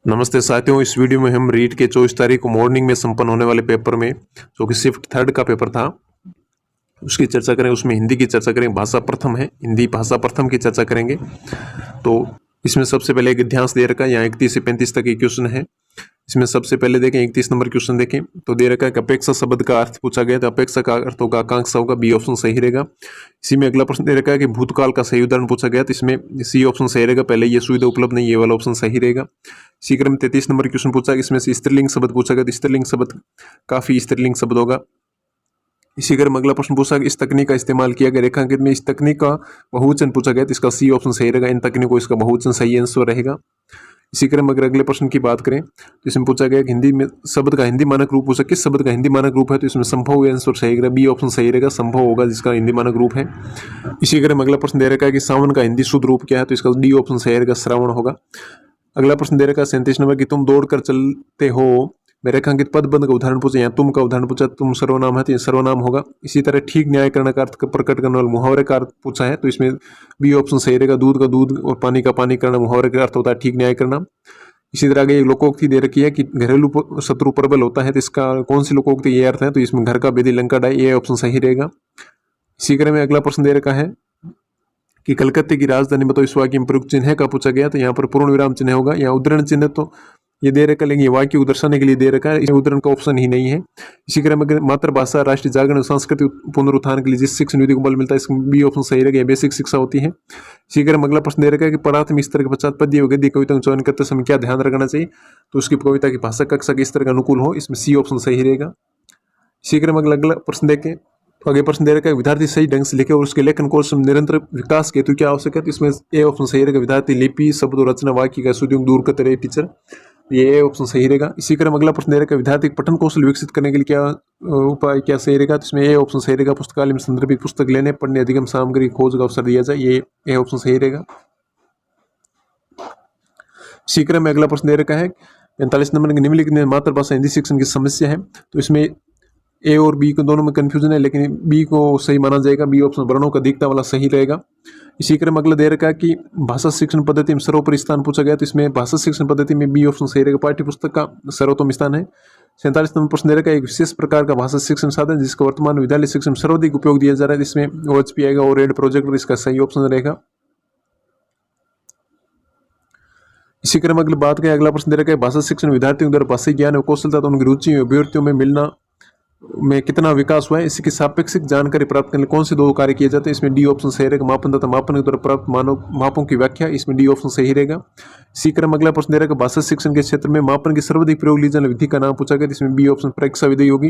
नमस्ते साथियों, इस वीडियो में हम रीट के 24 तारीख को मॉर्निंग में संपन्न होने वाले पेपर में जो कि शिफ्ट थर्ड का पेपर था उसकी चर्चा करें। उसमें हिंदी की चर्चा करें, भाषा प्रथम है, हिंदी भाषा प्रथम की चर्चा करेंगे। तो इसमें सबसे पहले एक अध्यांश दे रखा है, यहाँ 31 से 35 तक के क्वेश्चन है। इसमें सबसे पहले देखें 31 नंबर क्वेश्चन देखें तो दे रखा है कि अपेक्षा शब्द का अर्थ पूछा गया, तो अपेक्षा का अर्थ होगा आकांक्षा होगा, बी ऑप्शन सही रहेगा। इसी में अगला प्रश्न दे रखा है कि भूतकाल का सही उदाहरण पूछा गया, तो इसमें सी ऑप्शन सही रहेगा, पहले ये सुविधा उपलब्ध नहीं, ये वाला ऑप्शन सही रहेगा। इसी क्रम 33 नंबर क्वेश्चन पूछा, इसमें से स्त्रीलिंग शब्द पूछा गया, तो स्त्रीलिंग शब्द काफी स्त्रीलिंग शब्द होगा। इसी क्रम अगला प्रश्न पूछा कि इस तकनीक का इस्तेमाल किया गया रेखांकित में, इस तकनीक का बहुवचन पूछा गया, तो इसका सी ऑप्शन सही रहेगा, इन तकनीकों इसका बहुवचन सही आंसर रहेगा। इसी क्रम अगर अगले प्रश्न की बात करें तो इसमें पूछा गया कि हिंदी में शब्द का हिंदी मानक रूप पूछा, किस शब्द का हिंदी मानक रूप है, तो इसमें संभव आंसर सही रहेगा, बी ऑप्शन सही रहेगा, संभव होगा जिसका हिंदी मानक रूप है। इसी क्रम अगला प्रश्न दे रखा है कि सावन का हिंदी शुद्ध रूप क्या है, तो इसका डी ऑप्शन सही रहेगा, श्रावण होगा। अगला प्रश्न दे रखा है 37 नंबर की तुम दौड़ कर चलते हो में रेखांकित पद बंद का उदाहरण पूछा, यहाँ तुम का उदाहरण पूछा, तुम सर्वनाम है तो ये सर्वनाम होगा। इसी तरह ठीक न्याय करने का अर्थ प्रकट करने वाले मुहावरे का अर्थ पूछा है, तो इसमें बी ऑप्शन सही रहेगा, दूध का दूध और पानी का पानी करना मुहावरे का अर्थ होता है ठीक न्याय करना। इसी तरह आगे एक लोकोक्ति दे रखी है कि घरेलू शत्रु प्रबल होता है, तो इसका कौन सी लोकोक्ति ये अर्थ है, तो इसमें घर का बेदी लंका डाय, ये ऑप्शन सही रहेगा। इसी क्रम में अगला प्रश्न दे रखा है कि कलकत्ते की राजधानी बताओ, इस वाक्य में प्रयुक्त चिन्ह का पूछा गया, तो यहाँ पर पूर्ण विराम चिन्ह होगा, यहाँ उद्धरण चिन्ह तो ये दे रखा, लेकिन ये वाक्य को दर्शाने के लिए दे रखा है, इसमें उद्धरण का ऑप्शन ही नहीं है। इसी क्रम में मातृभाषा राष्ट्रीय जागरण और सांस्कृतिक पुनरुत्थान के लिए जिस शिक्षण नीति को बल मिलता है, इसमें बी ऑप्शन सही रहेगा, बेसिक शिक्षा होती है। इसी क्रम अगला प्रश्न दे रखा है कि प्राथमिक स्तर के पश्चात पद्य व गद्य कविता का चयन करते समय क्या ध्यान रखना चाहिए, तो उसकी कविता की भाषा कक्षा के स्तर का अनुकूल हो, इसमें सी ऑप्शन सही रहेगा। इसी क्रम अगला प्रश्न देखें तो आगे प्रश्न दे रखा है विद्यार्थी सही ढंग से लिखे और उसके लेखन कौशल निरंतर विकास के हेतु क्या आवश्यक है, तो इसमें ए ऑप्शन सही रहेगा, विद्यार्थी लिपि शब्द और रचना वाक्य का सुयोग दूर करते रहे टीचर, ये ऑप्शन सही रहेगा। इसी क्रम अगला प्रश्न दे रखा है विद्यार्थी पठन कौशल विकसित करने के लिए क्या उपाय क्या सही रहेगा, तो इसमें ए ऑप्शन सही रहेगा, पुस्तकालय में संदर्भित पुस्तक लेने पढ़ने अधिगम सामग्री खोज का अवसर दिया जाए, ये ए ऑप्शन सही रहेगा। इसी क्रम में अगला प्रश्न दे रखा है 45 नंबर के निम्नलिखित में मातृभाषा हिंदी शिक्षण की समस्या है, तो इसमें ए और बी को दोनों में कंफ्यूजन है, लेकिन बी को सही माना जाएगा, बी ऑप्शन वर्णों का दिखता वाला सही रहेगा। इसी क्रम अगला दे रखा है कि भाषा शिक्षण पद्धति में सर्वोपरि स्थान पूछा गया, तो इसमें भाषा शिक्षण पद्धति में बी ऑप्शन सही रहेगा, पाठ्य पुस्तक का सर्वोत्तम स्थान है। 47 नंबर प्रश्न दे रखा है एक विशेष प्रकार का भाषा शिक्षण साधन जिसका वर्तमान विद्यालय शिक्षण में सर्वाधिक उपयोग दिया जा रहा है, इसमें OHP आएगा और रेड प्रोजेक्टर इसका सही ऑप्शन रहेगा। इसी क्रम अगली बात करें अगला प्रश्न दे रखा है भाषा शिक्षण विद्यार्थियों द्वारा भाषा ज्ञान और कौशलता तो उनकी रुचि और अभिवृत्तियों में मिलना में कितना विकास हुआ है, इसकी सापेक्षिक जानकारी प्राप्त करने कौन से दो कार्य किए जाते हैं, इसमें डी ऑप्शन सही रहेगा, मापन तथा मापन के द्वारा प्राप्त मानव मापों की व्याख्या, इसमें डी ऑप्शन सही रहेगा। इसी क्रम अगला प्रश्न दे रहा है भाषा शिक्षण के क्षेत्र में मापन की सर्वाधिक प्रयोग ली जाने विधि का नाम पूछा गया, इसमें बी ऑप्शन परीक्षा विधि होगी।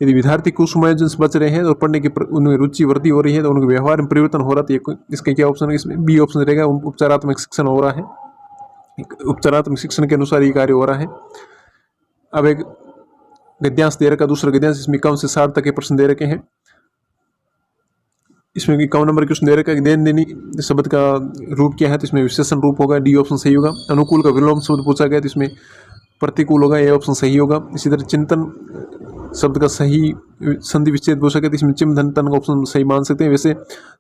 यदि विद्यार्थी कुसुमायोजन से बच रहे हैं और पढ़ने की उनमें रुचि वृद्धि हो रही है तो उनके व्यवहार में परिवर्तन हो रहा है, इसका क्या ऑप्शन है, इसमें बी ऑप्शन रहेगा, उपचारात्मक शिक्षण हो रहा है, उपचारात्मक शिक्षण के अनुसार ये कार्य हो रहा है। अब एक गद्यांश दे रखा दूसरा गद्यांश, इसमें 51 से 60 तक के प्रश्न दे रखे हैं। इसमें 51 नंबर क्वेश्चन दे रखा है कि देन देनी शब्द का रूप क्या है, तो इसमें विशेषण रूप होगा, डी ऑप्शन सही होगा। अनुकूल का विलोम शब्द पूछा गया, तो इसमें प्रतिकूल होगा, ए ऑप्शन सही होगा। इसी तरह चिंतन शब्द का सही संधि विच्छेद पूछा गया, तो इसमें चिम धन तन का ऑप्शन सही मान सकते हैं। वैसे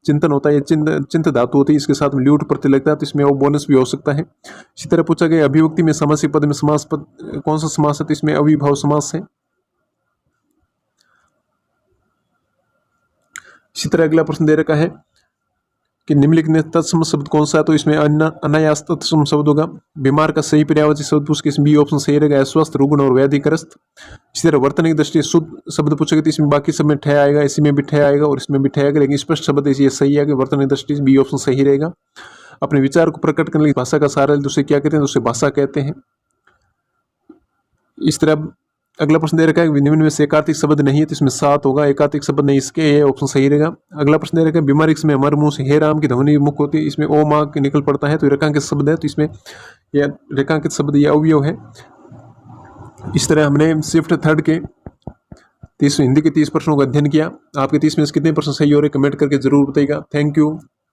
चिंतन होता है, चिंत धातु होती है, इसके साथ में ल्यूट प्रत्यय लगता है, तो इसमें वो बोनस भी हो सकता है। इसी तरह पूछा गया अभिव्यक्ति में समासिक पद में समास पद कौन सा समास है, तो इसमें अविभाव समास है। इसी तरह अगला प्रश्न दे रखा है कि निम्नलिखित में तत्सम शब्द कौन सा है, तो इसमें अनायास तत्सम शब्द होगा। बीमार का सही पर्यायवाची शब्द पूछ के इसमें बी ऑप्शन सही रहेगा, अस्वस्थ रुग्ण और व्याधिग्रस्त। इसी तरह वर्तन की दृष्टि शुद्ध शब्द पूछेगा, तो इसमें बाकी सब में ठय आएगा, इसी में भी ठय आएगा और इसमें भी ठय आएगा, लेकिन स्पष्ट शब्द ये सही है कि वर्तन की दृष्टि बी ऑप्शन सही रहेगा। अपने विचार को प्रकट करने की भाषा का सारा दूसरे क्या कहते हैं, दूसरे भाषा कहते हैं। इस तरह अगला प्रश्न दे रखा है निम्न में से एकार्थिक शब्द नहीं है, तो इसमें 7 होगा, एकार्थिक शब्द नहीं, इसके ये ऑप्शन सही रहेगा। अगला प्रश्न दे रखा है बीमारी के समय हमारे मुंह से हे राम की ध्वनि मुख होती है, इसमें ओ माँ निकल पड़ता है, तो रेखांकित शब्द है, तो इसमें यह रेखांकित शब्द यह अवयव है। इस तरह हमने शिफ्ट थर्ड के 30 हिंदी के 30 प्रश्नों का अध्ययन किया। आपके 30 में से कितने प्रश्न सही हो रहे कमेंट करके जरूर बताइएगा। Thank you.